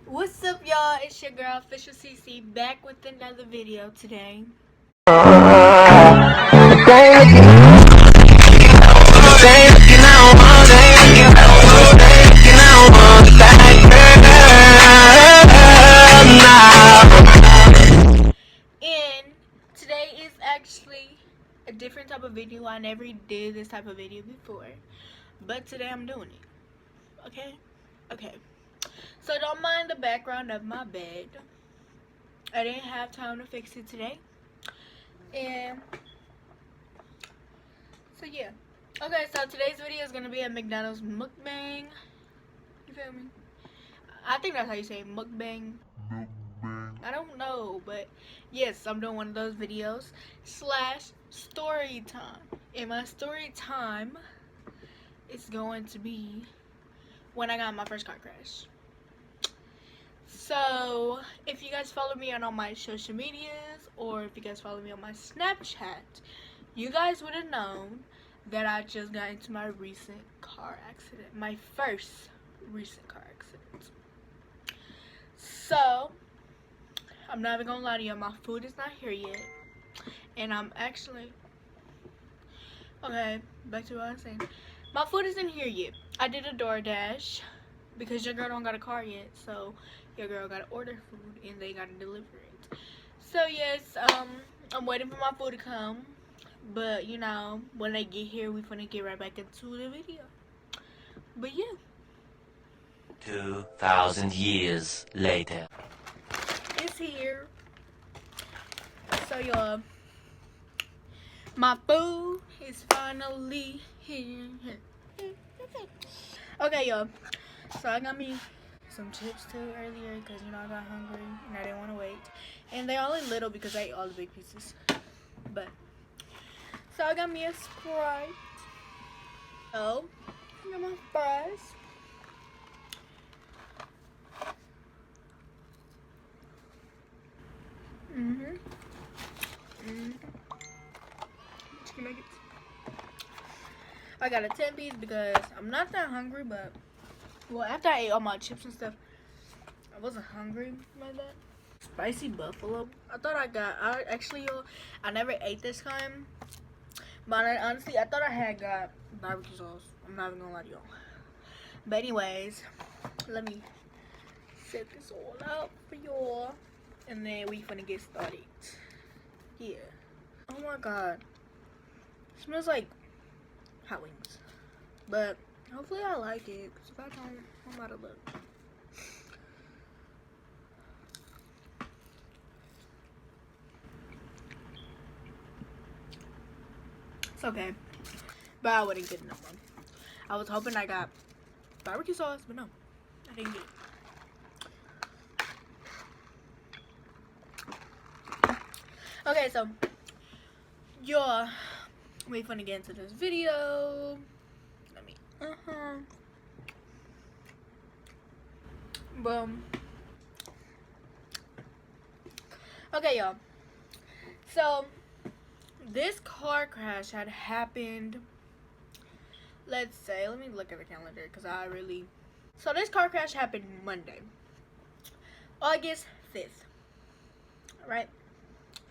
What's up, y'all? It's your girl Official CC back with another video today. And today is actually a different type of video. I never did this type of video before, but today I'm doing it. Okay. So don't mind the background of my bed. I didn't have time to fix it today. And so yeah. Okay, so today's video is gonna be a McDonald's mukbang. You feel me? I think that's how you say it, mukbang. I don't know, but yes, I'm doing one of those videos / story time. And my story time is going to be when I got my first car crash. So if you guys follow me on all my social medias, or if you guys follow me on my Snapchat, you guys would have known that I just got into my recent car accident. My first recent car accident. So I'm not even gonna lie to you, my food is not here yet. And I'm actually back to what I was saying. My food isn't here yet. I did a DoorDash because your girl don't got a car yet, so your girl gotta order food and they gotta deliver it. So yes, I'm waiting for my food to come. But you know, when they get here, we finna get right back into the video. But yeah. 2,000 years later. It's here. So y'all, my food is finally here. Okay, y'all. So I got me some chips too earlier because you know I got hungry and I didn't want to wait. And they're only little because I ate all the big pieces. But so I got me a Sprite. Oh, I got my fries. Chicken nuggets. I got a 10-piece because I'm not that hungry, but well, after I ate all my chips and stuff, I wasn't hungry like that. Spicy buffalo. I never ate this kind, but honestly, I thought I had got barbecue sauce. I'm not even gonna lie to y'all. But anyways, let me set this all up for y'all, and then we finna get started. Yeah. Oh my god. It smells like hot wings. But hopefully I like it. Because if I don't, I'm about to look. It's okay. But I wouldn't get enough one. I was hoping I got barbecue sauce, but no. I didn't get it. Okay, so y'all, we finna get into this video. Let me boom. Okay, y'all. So this car crash had happened, let's say, let me look at the calendar because so this car crash happened Monday, August 5th. Alright?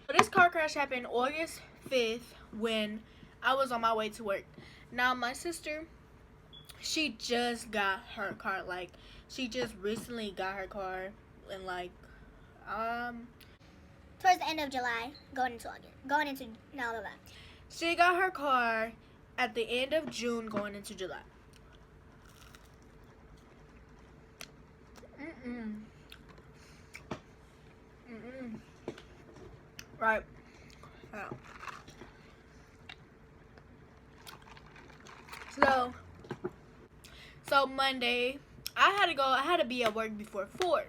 So this car crash happened August 5th when I was on my way to work. Now my sister, she just got her car. Like, she just recently got her car and like towards the end of July, going into November. She got her car at the end of June going into July. Right. Oh. So Monday, I had to be at work before 4.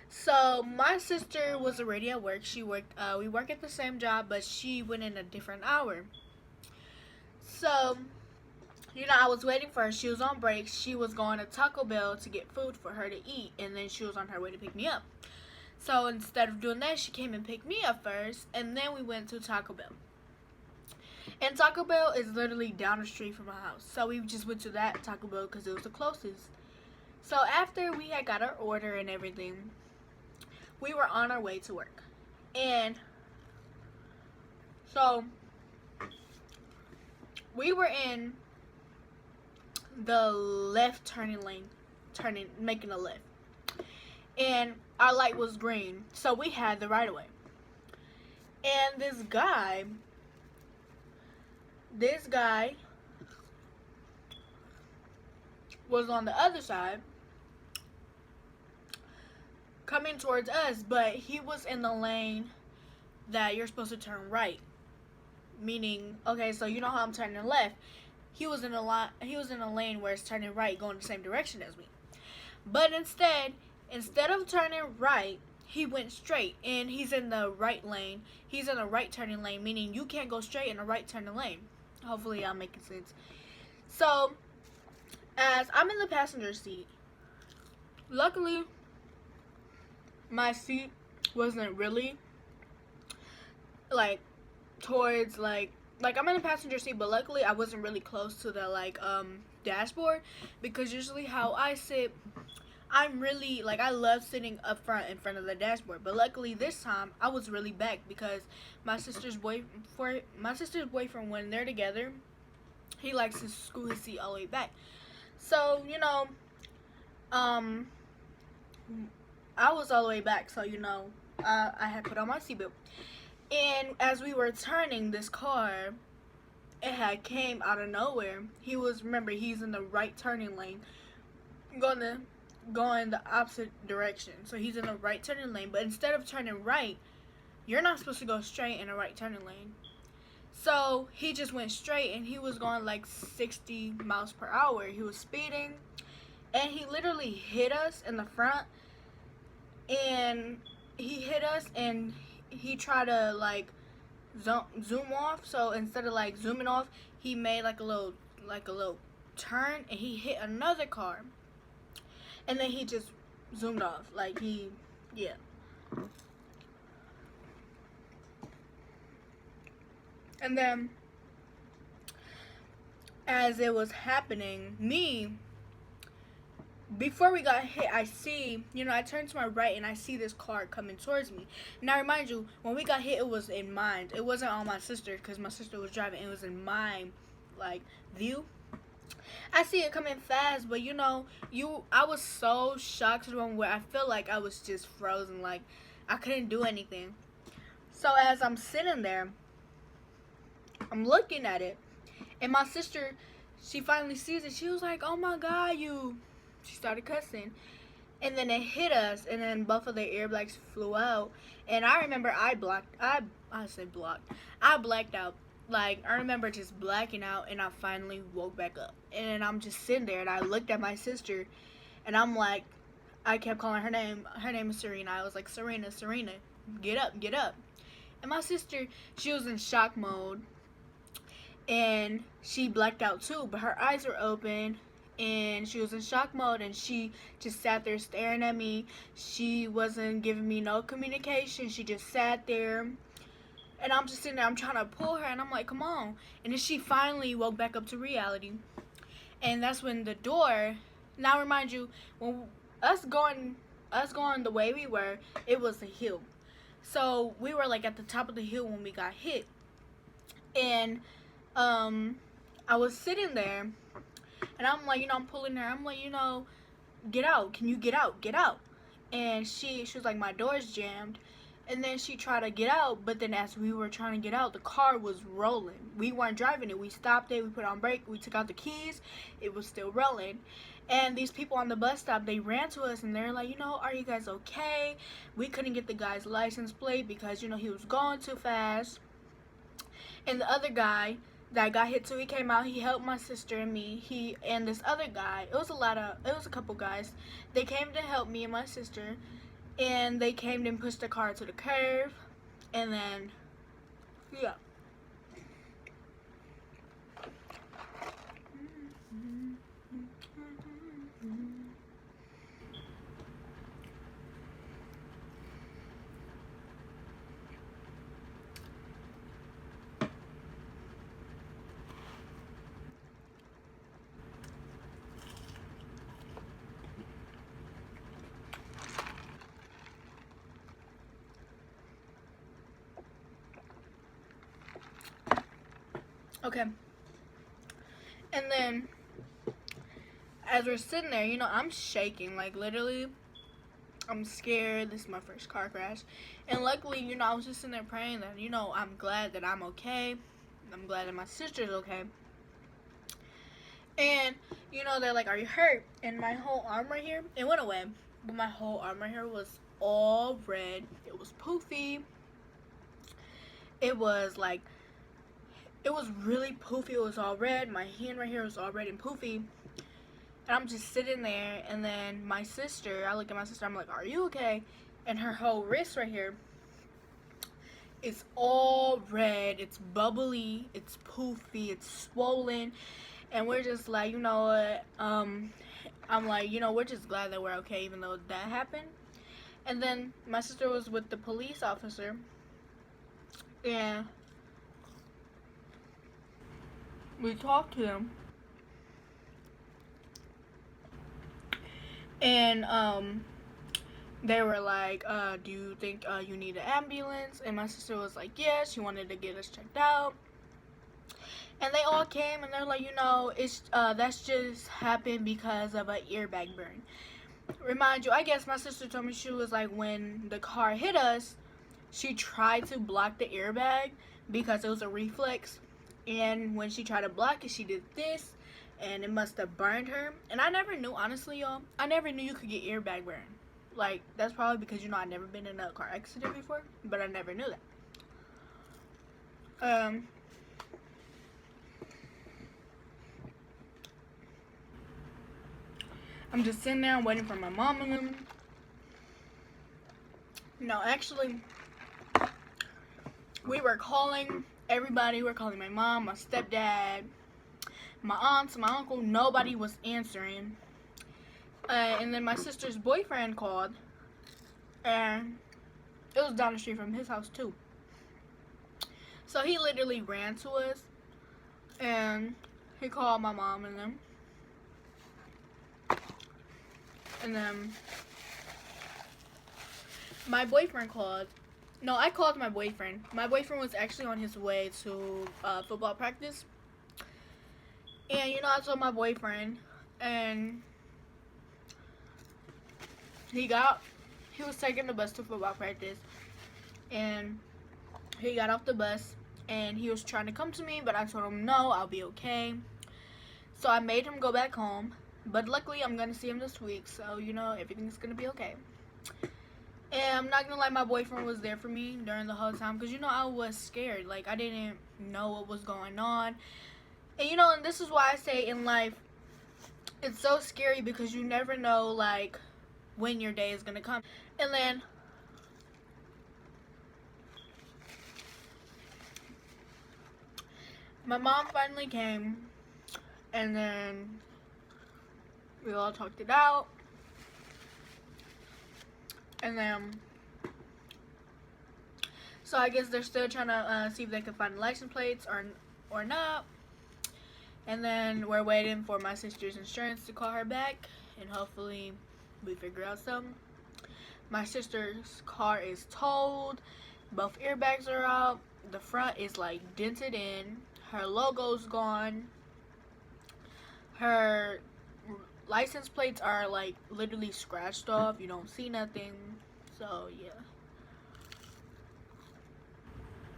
So my sister was already at work. She worked, we work at the same job, but she went in a different hour. So, you know, I was waiting for her. She was on break. She was going to Taco Bell to get food for her to eat, and then she was on her way to pick me up. So instead of doing that, she came and picked me up first, and then we went to Taco Bell. And Taco Bell is literally down the street from my house. So we just went to that Taco Bell because it was the closest. So after we had got our order and everything, we were on our way to work. And so we were in the left turning lane, making a left. And our light was green, so we had the right of way. And this guy was on the other side coming towards us, but he was in the lane that you're supposed to turn right. Meaning, okay, so you know how I'm turning left. He was in a lane where it's turning right, going the same direction as me. But instead of turning right, he went straight, and he's in the right lane. He's in the right turning lane, meaning you can't go straight in a right turning lane. Hopefully I'm making sense. So, as I'm in the passenger seat, luckily, my seat wasn't really, like, towards, like I'm in the passenger seat, but luckily I wasn't really close to the, dashboard, because usually how I sit, I'm really, I love sitting up front in front of the dashboard, but luckily this time I was really back because my sister's boyfriend, when they're together, he likes to scoot his seat all the way back. So, I was all the way back, so, I had put on my seatbelt. And as we were turning this car, it had came out of nowhere. Remember, he's in the right turning lane, going the opposite direction. So he's in the right turning lane, but instead of turning right, you're not supposed to go straight in a right turning lane. So he just went straight, and he was going like 60 miles per hour. He was speeding, and he literally hit us in the front, and he hit us, and he tried to zoom off. So instead of zooming off, he made like a little turn, and he hit another car, and then he just zoomed off. Yeah. And then, as it was happening, before we got hit, I see, I turned to my right, and I see this car coming towards me. Now, remind you, when we got hit, it was in mine. It wasn't on my sister, because my sister was driving. It was in my, view. I see it coming fast, but, I was so shocked to the point where I felt like I was just frozen. I couldn't do anything. So, as I'm sitting there, I'm looking at it, and my sister, she finally sees it. She was like, "Oh my God, She started cussing, and then it hit us, and then both of their airbags flew out. And I remember I blacked out. I remember just blacking out, and I finally woke back up. And I'm just sitting there, and I looked at my sister, and I'm like, I kept calling her name. Her name is Serena. I was like, Serena, get up, get up. And my sister, she was in shock mode, and she blacked out too, but her eyes were open, and she was in shock mode, and she just sat there staring at me. She wasn't giving me no communication. She just sat there, and I'm just sitting there. I'm trying to pull her, and I'm like, come on. And then she finally woke back up to reality, and that's when the door, now remind you, when us going the way we were, it was a hill. So we were at the top of the hill when we got hit, and I was sitting there, and I'm like, I'm pulling her. I'm like, get out. Can you get out? Get out. And she was like, my door's jammed. And then she tried to get out, but then as we were trying to get out, the car was rolling. We weren't driving it. We stopped it. We put on brake. We took out the keys. It was still rolling. And these people on the bus stop, they ran to us, and they're like, are you guys okay? We couldn't get the guy's license plate because, he was going too fast. And the other guy that got hit too, he came out, he helped my sister and me, and this other guy, it was a couple guys, they came to help me and my sister, and they came and pushed the car to the curb, and then, yeah. Okay. And then, as we're sitting there, you know, I'm shaking. Like, literally, I'm scared. This is my first car crash. And luckily, you know, I was just sitting there praying that, you know, I'm glad that I'm okay. I'm glad that my sister's okay. And, you know, they're like, are you hurt? And my whole arm right here, it went away. But my whole arm right here was all red. It was poofy. It was like, it was really poofy. It was all red. My hand right here was all red and poofy. And I'm just sitting there. And then my sister, I look at my sister, I'm like, are you okay? And her whole wrist right here, it's all red. It's bubbly. It's poofy. It's swollen. And we're just like, you know what? I'm like, you know, we're just glad that we're okay, even though that happened. And then my sister was with the police officer. And we talked to them. And they were like, do you think you need an ambulance? And my sister was like, yeah, she wanted to get us checked out. And they all came and they're like, you know, it's that's just happened because of an airbag burn. Remind you, I guess my sister told me she was like, when the car hit us, she tried to block the airbag because it was a reflex. And when she tried to block it, she did this, and it must have burned her. And I never knew, honestly, y'all, I never knew you could get airbag burn. Like, that's probably because, you know, I've never been in a car accident before, but I never knew that. I'm just sitting there waiting for my mom and them. No, actually, we were calling everybody. We were calling my mom, my stepdad, my aunts, my uncle. Nobody was answering. And then my sister's boyfriend called. And it was down the street from his house, too. So he literally ran to us. And he called my mom and them. And then my boyfriend called. No, I called my boyfriend. My boyfriend was actually on his way to football practice. And, you know, I told my boyfriend. And he was taking the bus to football practice. And he got off the bus. And he was trying to come to me. But I told him, no, I'll be okay. So I made him go back home. But luckily, I'm going to see him this week. So, you know, everything's going to be okay. And I'm not going to lie, my boyfriend was there for me during the whole time. Because, you know, I was scared. Like, I didn't know what was going on. And, you know, and this is why I say in life, it's so scary because you never know, like, when your day is going to come. And then my mom finally came. And then we all talked it out. And then, so I guess they're still trying to see if they can find the license plates or not. And then we're waiting for my sister's insurance to call her back. And hopefully we figure out something. My sister's car is towed. Both airbags are out. The front is like dented in. Her logo's gone. Her license plates are like literally scratched off. You don't see nothing. So yeah.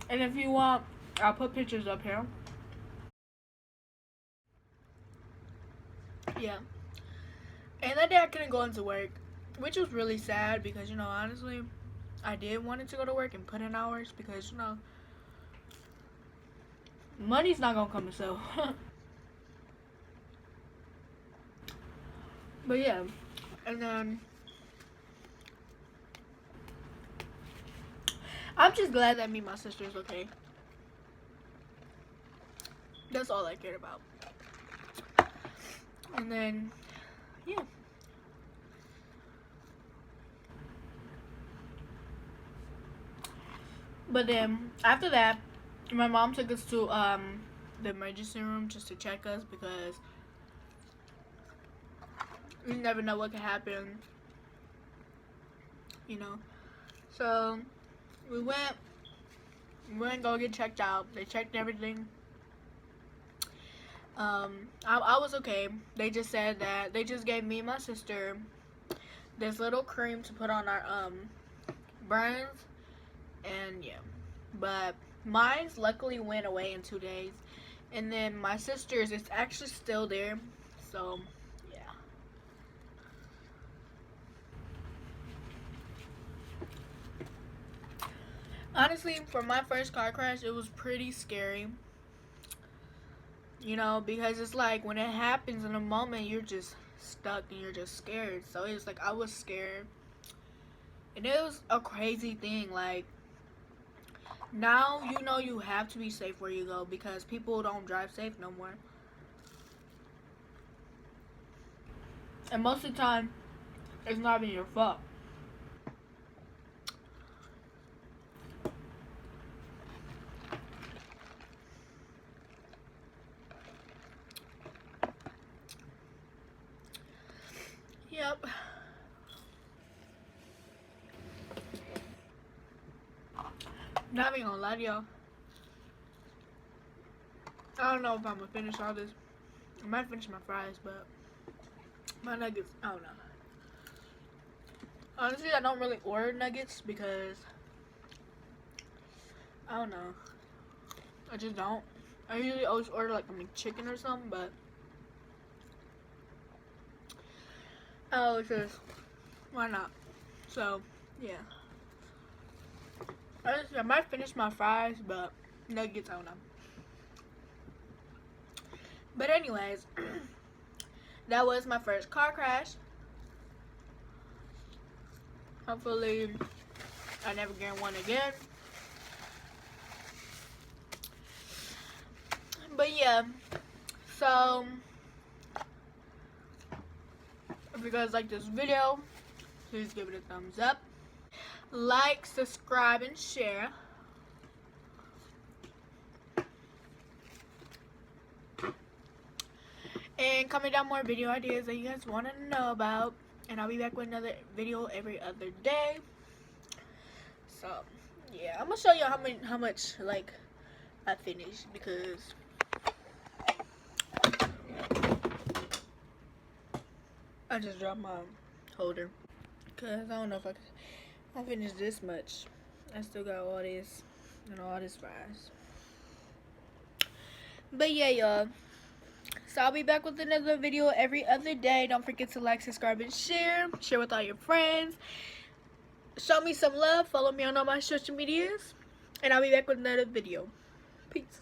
And if you want, I'll put pictures up here. Yeah. And that day I couldn't go into work, which was really sad because, you know, honestly, I did want to go to work and put in hours because, you know, money's not gonna come itself. But yeah, and then I'm just glad that me and my sister is okay. That's all I cared about. And then, yeah. But then, after that, my mom took us to the emergency room just to check us because you never know what could happen, you know. So we went to go get checked out. They checked everything. I was okay. They just said that they just gave me and my sister this little cream to put on our burns, and yeah. But mine's luckily went away in 2 days, and then my sister's is actually still there. So yeah. Honestly, for my first car crash, it was pretty scary. You know, because it's like when it happens in a moment, you're just stuck and you're just scared. So it's like I was scared. And it was a crazy thing. Like, now you know you have to be safe where you go because people don't drive safe no more. And most of the time, it's not even your fault. Yep. Not even gonna lie to y'all. I don't know if I'm gonna finish all this. I might finish my fries, but my nuggets, I don't know. Honestly, I don't really order nuggets because I don't know. I just don't. I usually always order like a McChicken or something, but oh, just why not? So yeah. Honestly, I might finish my fries, but nuggets, I don't know. But anyways, that was my first car crash. Hopefully, I never get one again. But yeah, so if you guys like this video, please give it a thumbs up. Like, subscribe, and share. And comment down more video ideas that you guys want to know about. And I'll be back with another video every other day. So, yeah. I'm going to show you how much, like, I finished. Because I just dropped my holder. Because I don't know if I finished this much. I still got all this and all this fries. But yeah, y'all. So I'll be back with another video every other day. Don't forget to like, subscribe, and share. Share with all your friends. Show me some love. Follow me on all my social medias. And I'll be back with another video. Peace.